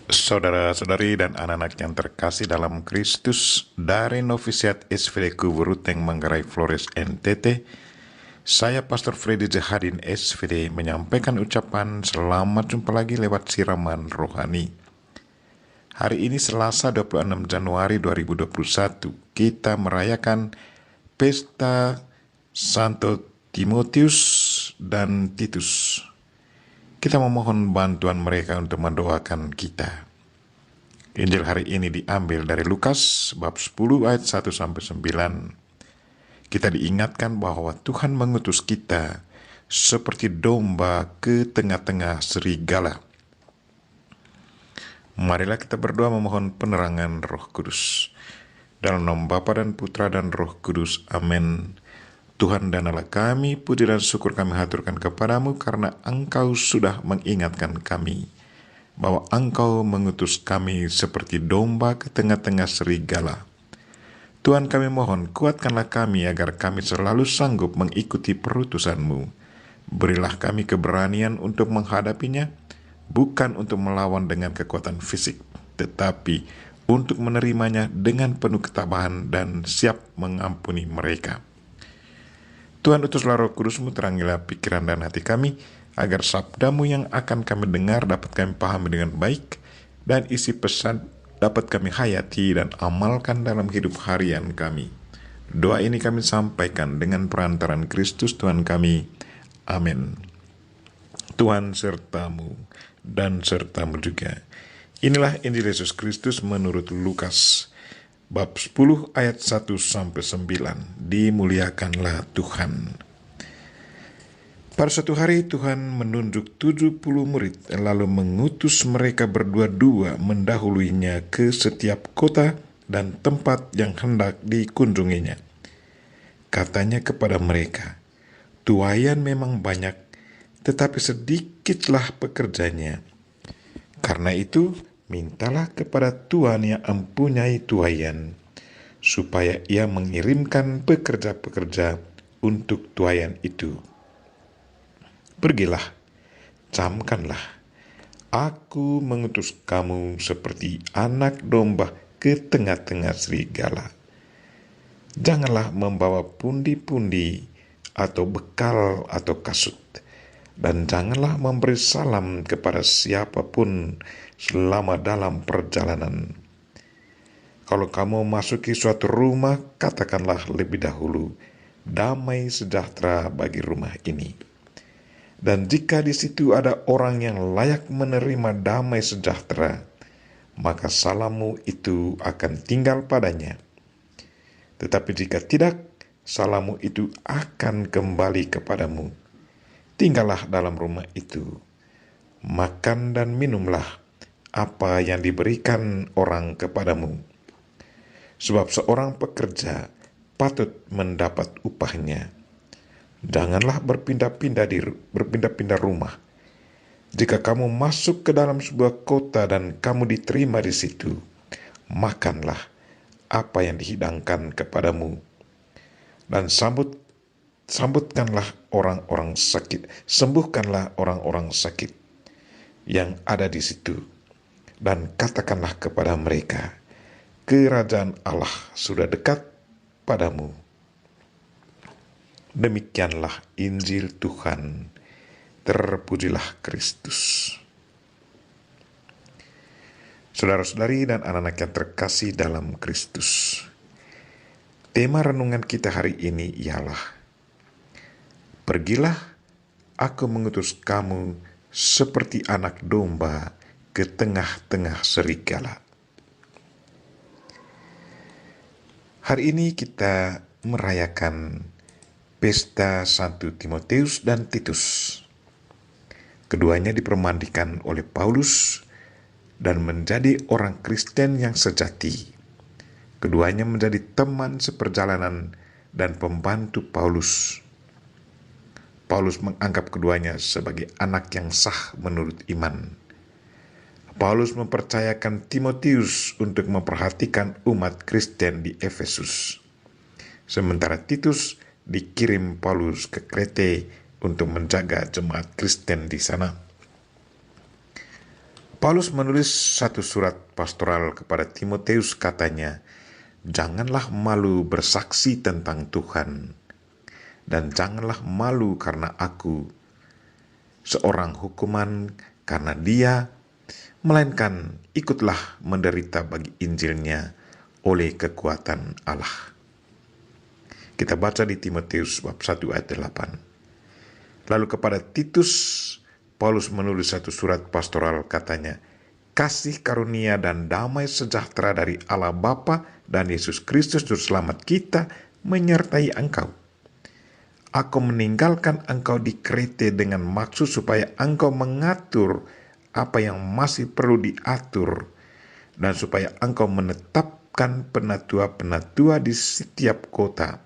Saudara-saudari dan anak-anak yang terkasih dalam Kristus, dari Novisiat SVD Kuburuteng Manggarai Flores NTT, saya Pastor Freddy Zahadin SVD menyampaikan ucapan selamat jumpa lagi lewat siraman rohani. Hari ini Selasa 26 Januari 2021, kita merayakan Pesta Santo Timotius dan Titus. Kita memohon bantuan mereka untuk mendoakan kita. Injil hari ini diambil dari Lukas bab 10 ayat 1-9. Kita diingatkan bahwa Tuhan mengutus kita seperti domba ke tengah-tengah serigala. Marilah kita berdoa memohon penerangan Roh Kudus. Dalam nama Bapa dan Putra dan Roh Kudus. Amin. Tuhan dan Allah kami, puji dan syukur kami haturkan kepadamu karena Engkau sudah mengingatkan kami bahwa Engkau mengutus kami seperti domba ke tengah-tengah serigala. Tuhan, kami mohon, kuatkanlah kami agar kami selalu sanggup mengikuti perutusan-Mu. Berilah kami keberanian untuk menghadapinya, bukan untuk melawan dengan kekuatan fisik, tetapi untuk menerimanya dengan penuh ketabahan dan siap mengampuni mereka. Tuhan, utuslah Roh Kudus-Mu, terangilah pikiran dan hati kami, agar sabda-Mu yang akan kami dengar dapat kami pahami dengan baik, dan isi pesan dapat kami hayati dan amalkan dalam hidup harian kami. Doa ini kami sampaikan dengan perantaran Kristus Tuhan kami. Amin. Tuhan sertamu dan sertamu juga. Inilah Injil Yesus Kristus menurut Lukas bab 10 ayat 1-9. Dimuliakanlah Tuhan. Pada suatu hari Tuhan menunjuk 70 murid, lalu mengutus mereka berdua-dua mendahuluinya ke setiap kota dan tempat yang hendak dikunjunginya. Katanya kepada mereka, tuaian memang banyak, tetapi sedikitlah pekerjanya. Karena itu, mintalah kepada Tuhan yang mempunyai tuaian, supaya ia mengirimkan pekerja-pekerja untuk tuaian itu. Pergilah, camkanlah, aku mengutus kamu seperti anak domba ke tengah-tengah serigala. Janganlah membawa pundi-pundi atau bekal atau kasut, dan janganlah memberi salam kepada siapapun selama dalam perjalanan. Kalau kamu memasuki suatu rumah, katakanlah lebih dahulu, damai sejahtera bagi rumah ini. Dan jika di situ ada orang yang layak menerima damai sejahtera, maka salammu itu akan tinggal padanya. Tetapi jika tidak, salammu itu akan kembali kepadamu. Tinggallah dalam rumah itu, makan dan minumlah apa yang diberikan orang kepadamu. Sebab seorang pekerja patut mendapat upahnya. Janganlah berpindah-pindah rumah. Jika kamu masuk ke dalam sebuah kota dan kamu diterima di situ, makanlah apa yang dihidangkan kepadamu, dan sembuhkanlah orang-orang sakit yang ada di situ, dan katakanlah kepada mereka, kerajaan Allah sudah dekat padamu. Demikianlah Injil Tuhan. Terpujilah Kristus. Saudara-saudari dan anak-anak yang terkasih dalam Kristus, tema renungan kita hari ini ialah, pergilah, aku mengutus kamu seperti anak domba ke tengah-tengah serigala. Hari ini kita merayakan Pesta Santo Timotius dan Titus. Keduanya dipermandikan oleh Paulus dan menjadi orang Kristen yang sejati. Keduanya menjadi teman seperjalanan dan pembantu Paulus. Paulus menganggap keduanya sebagai anak yang sah menurut iman. Paulus mempercayakan Timotius untuk memperhatikan umat Kristen di Efesus. Sementara Titus dikirim Paulus ke Krete untuk menjaga jemaat Kristen di sana. Paulus menulis satu surat pastoral kepada Timotius, katanya, "Janganlah malu bersaksi tentang Tuhan, dan janganlah malu karena aku seorang hukuman karena Dia, melainkan ikutlah menderita bagi Injilnya oleh kekuatan Allah." Kita baca di Timotius bab 1 ayat 8. Lalu kepada Titus, Paulus menulis satu surat pastoral, katanya, "Kasih karunia dan damai sejahtera dari Allah Bapa dan Yesus Kristus Juru Selamat kita menyertai engkau. Aku meninggalkan engkau di Krete dengan maksud supaya engkau mengatur apa yang masih perlu diatur, dan supaya engkau menetapkan penatua-penatua di setiap kota,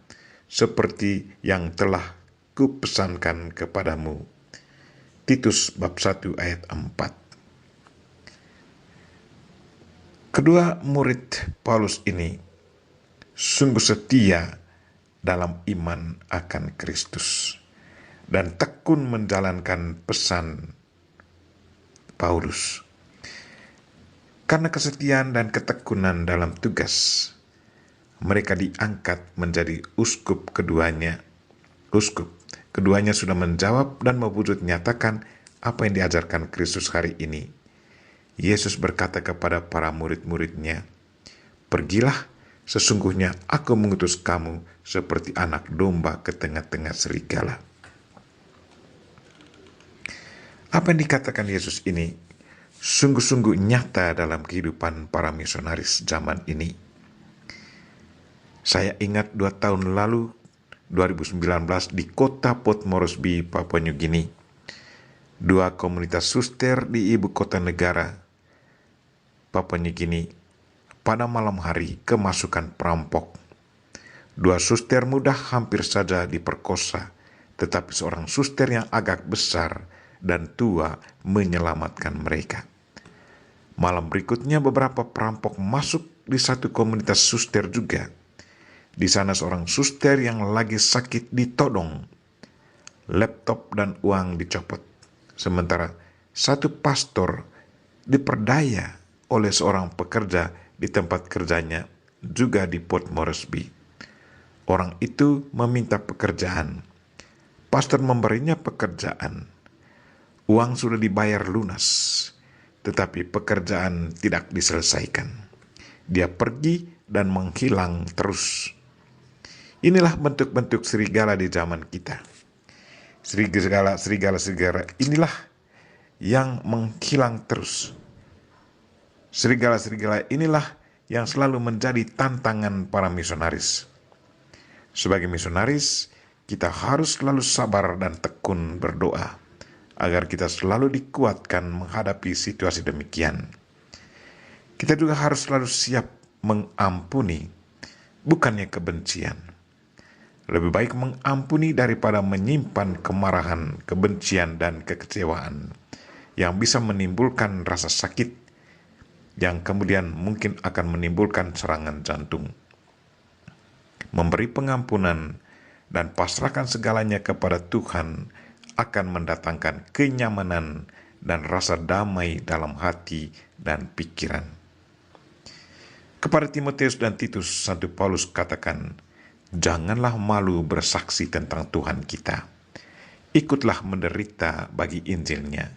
seperti yang telah kupesankan kepadamu." Titus bab 1 ayat 4. Kedua murid Paulus ini sungguh setia dalam iman akan Kristus dan tekun menjalankan pesan Paulus. Karena kesetiaan dan ketekunan dalam tugas, mereka diangkat menjadi uskup keduanya. Keduanya sudah menjawab dan mewujud nyatakan apa yang diajarkan Kristus hari ini. Yesus berkata kepada para murid-muridnya, "Pergilah, sesungguhnya aku mengutus kamu seperti anak domba ke tengah-tengah serigala." Apa yang dikatakan Yesus ini sungguh-sungguh nyata dalam kehidupan para misionaris zaman ini. Saya ingat 2 tahun lalu, 2019, di kota Port Moresby, Papua New Guinea, 2 komunitas suster di ibu kota negara Papua New Guinea pada malam hari kemasukan perampok. 2 suster muda hampir saja diperkosa, tetapi seorang suster yang agak besar dan tua menyelamatkan mereka. Malam berikutnya beberapa perampok masuk di satu komunitas suster juga. Di sana seorang suster yang lagi sakit ditodong, laptop dan uang dicopot. Sementara satu pastor diperdaya oleh seorang pekerja di tempat kerjanya juga di Port Moresby. Orang itu meminta pekerjaan. Pastor memberinya pekerjaan. Uang sudah dibayar lunas, tetapi pekerjaan tidak diselesaikan. Dia pergi dan menghilang terus. Inilah bentuk-bentuk serigala di zaman kita. Serigala inilah yang menghilang terus. Serigala inilah yang selalu menjadi tantangan para misionaris. Sebagai misionaris, kita harus selalu sabar dan tekun berdoa agar kita selalu dikuatkan menghadapi situasi demikian. Kita juga harus selalu siap mengampuni, bukannya kebencian. Lebih baik mengampuni daripada menyimpan kemarahan, kebencian, dan kekecewaan yang bisa menimbulkan rasa sakit yang kemudian mungkin akan menimbulkan serangan jantung. Memberi pengampunan dan pasrahkan segalanya kepada Tuhan akan mendatangkan kenyamanan dan rasa damai dalam hati dan pikiran. Kepada Timotius dan Titus, Santo Paulus katakan, "Janganlah malu bersaksi tentang Tuhan kita. Ikutlah menderita bagi Injilnya.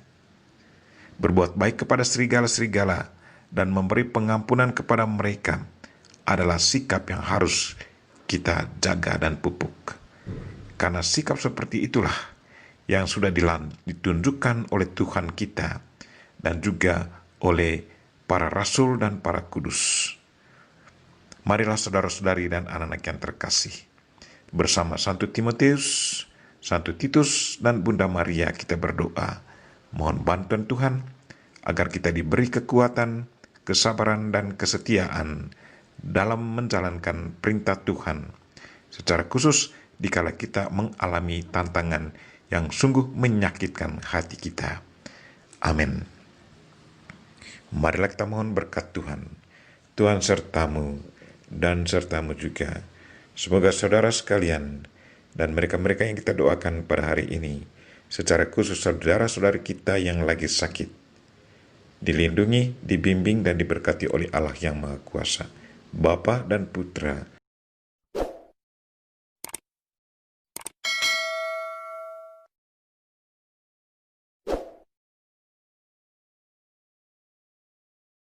Berbuat baik kepada serigala-serigala dan memberi pengampunan kepada mereka adalah sikap yang harus kita jaga dan pupuk. Karena sikap seperti itulah yang sudah ditunjukkan oleh Tuhan kita dan juga oleh para rasul dan para kudus." Marilah saudara-saudari dan anak-anak yang terkasih, bersama Santo Timotius, Santo Titus, dan Bunda Maria kita berdoa. Mohon bantuan Tuhan agar kita diberi kekuatan, kesabaran, dan kesetiaan dalam menjalankan perintah Tuhan, secara khusus dikala kita mengalami tantangan yang sungguh menyakitkan hati kita. Amin. Marilah kita mohon berkat Tuhan. Tuhan sertamu dan sertamu juga. Semoga saudara sekalian dan mereka-mereka yang kita doakan pada hari ini, secara khusus saudara-saudari kita yang lagi sakit, dilindungi, dibimbing, dan diberkati oleh Allah yang Maha Kuasa, Bapa dan Putra,